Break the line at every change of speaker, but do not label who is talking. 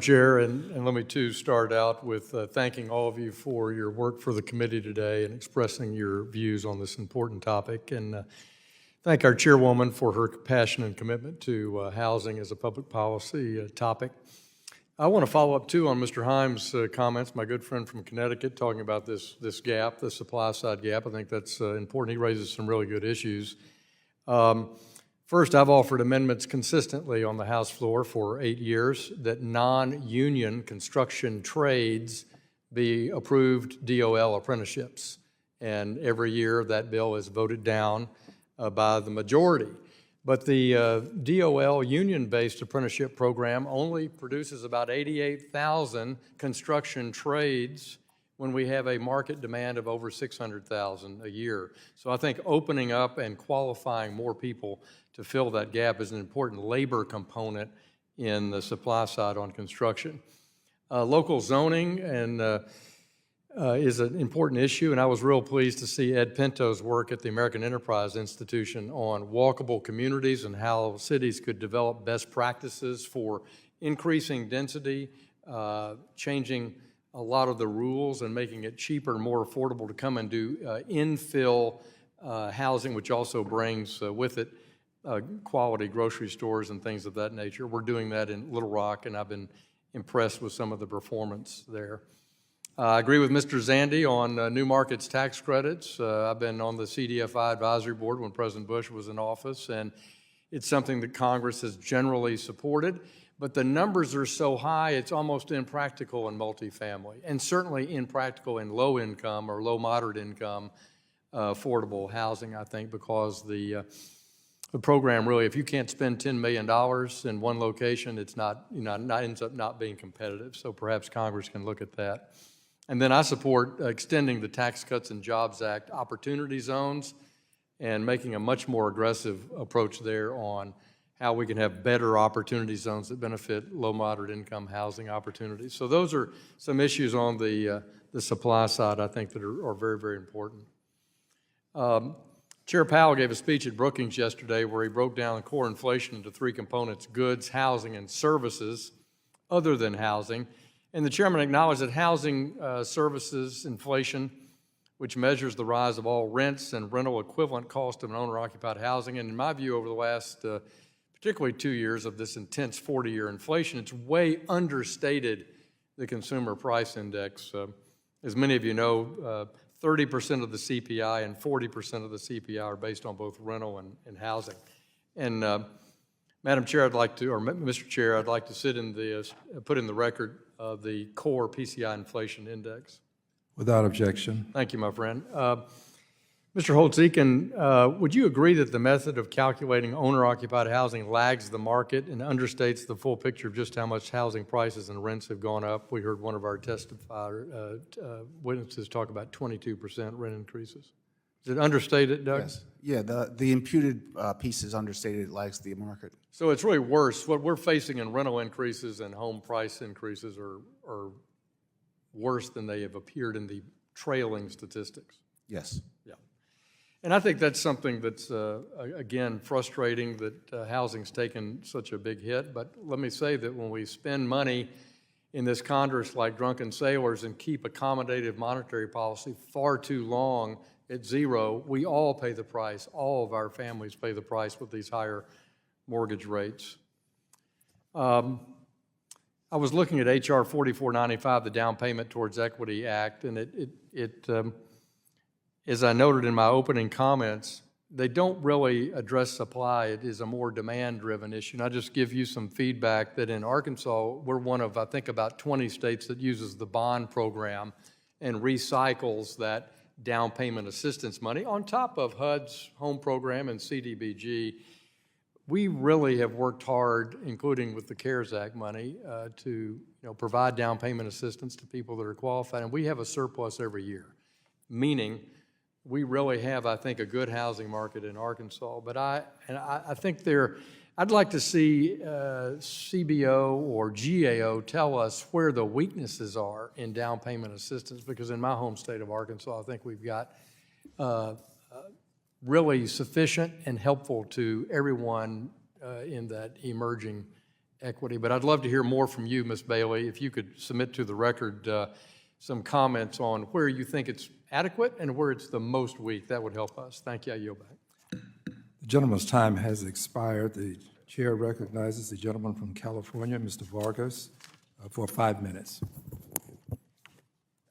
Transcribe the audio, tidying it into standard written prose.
Chair, and let me too start out with thanking all of you for your work for the committee today and expressing your views on this important topic, and thank our chairwoman for her passion and commitment to housing as a public policy topic. I want to follow up too on Mr. Himes' comments, my good friend from Connecticut, talking about this gap, the supply side gap. I think that's important. He raises some really good issues. First, I've offered amendments consistently on the House floor for 8 years that non-union construction trades be approved DOL apprenticeships. And every year that bill is voted down by the majority. But the DOL union-based apprenticeship program only produces about 88,000 construction trades when we have a market demand of over 600,000 a year. So I think opening up and qualifying more people to fill that gap is an important labor component in the supply side on construction. Local zoning is an important issue, and I was real pleased to see Ed Pinto's work at the American Enterprise Institution on walkable communities and how cities could develop best practices for increasing density, changing a lot of the rules and making it cheaper and more affordable to come and do infill housing, which also brings with it quality grocery stores and things of that nature. We're doing that in Little Rock, and I've been impressed with some of the performance there. I agree with Mr. Zandy on new markets tax credits. I've been on the CDFI advisory board when President Bush was in office, and it's something that Congress has generally supported. But the numbers are so high, it's almost impractical in multifamily, and certainly impractical in low income or low moderate income affordable housing, I think, because the program really, if you can't spend $10 million in one location, it's not, ends up not being competitive. So perhaps Congress can look at that. And then I support extending the Tax Cuts and Jobs Act opportunity zones and making a much more aggressive approach there on how we can have better opportunity zones that benefit low, moderate income housing opportunities. So those are some issues on the supply side, I think, that are very, very important. Chair Powell gave a speech at Brookings yesterday where he broke down core inflation into three components: goods, housing, and services other than housing. And the chairman acknowledged that housing services inflation, which measures the rise of all rents and rental equivalent cost of an owner-occupied housing, and in my view over the last particularly 2 years of this intense 40-year inflation, it's way understated the consumer price index. As many of you know, 30% of the CPI and 40% of the CPI are based on both rental and housing. And Madam Chair, Mr. Chair, I'd like to put in the record the core PCI inflation index.
Without objection.
Thank you, my friend. Mr. Holtz-Eakin, would you agree that the method of calculating owner-occupied housing lags the market and understates the full picture of just how much housing prices and rents have gone up? We heard one of our witnesses talk about 22% rent increases. Is it understated, Doug?
Yes. Yeah, the imputed piece is understated. It lags the market.
So it's really worse. What we're facing in rental increases and home price increases are worse than they have appeared in the trailing statistics.
Yes.
Yeah. And I think that's something that's, again, frustrating that housing's taken such a big hit. But let me say that when we spend money in this Congress like drunken sailors and keep accommodative monetary policy far too long at zero, we all pay the price. All of our families pay the price with these higher mortgage rates. I was looking at H.R. 4495, the Down Payment Towards Equity Act, and it as I noted in my opening comments, they don't really address supply. It is a more demand-driven issue. And I'll just give you some feedback that in Arkansas, we're one of, I think, about 20 states that uses the bond program and recycles that down payment assistance money on top of HUD's home program and CDBG. We really have worked hard, including with the CARES Act money, to provide down payment assistance to people that are qualified. And we have a surplus every year, meaning we really have, I think, a good housing market in Arkansas. But I think I'd like to see CBO or GAO tell us where the weaknesses are in down payment assistance, because in my home state of Arkansas, I think we've got really sufficient and helpful to everyone in that emerging equity. But I'd love to hear more from you, Ms. Bailey. If you could submit to the record some comments on where you think it's adequate and where it's the most weak, that would help us. Thank you. I yield back.
The gentleman's time has expired. The chair recognizes the gentleman from California, Mr. Vargas, for 5 minutes.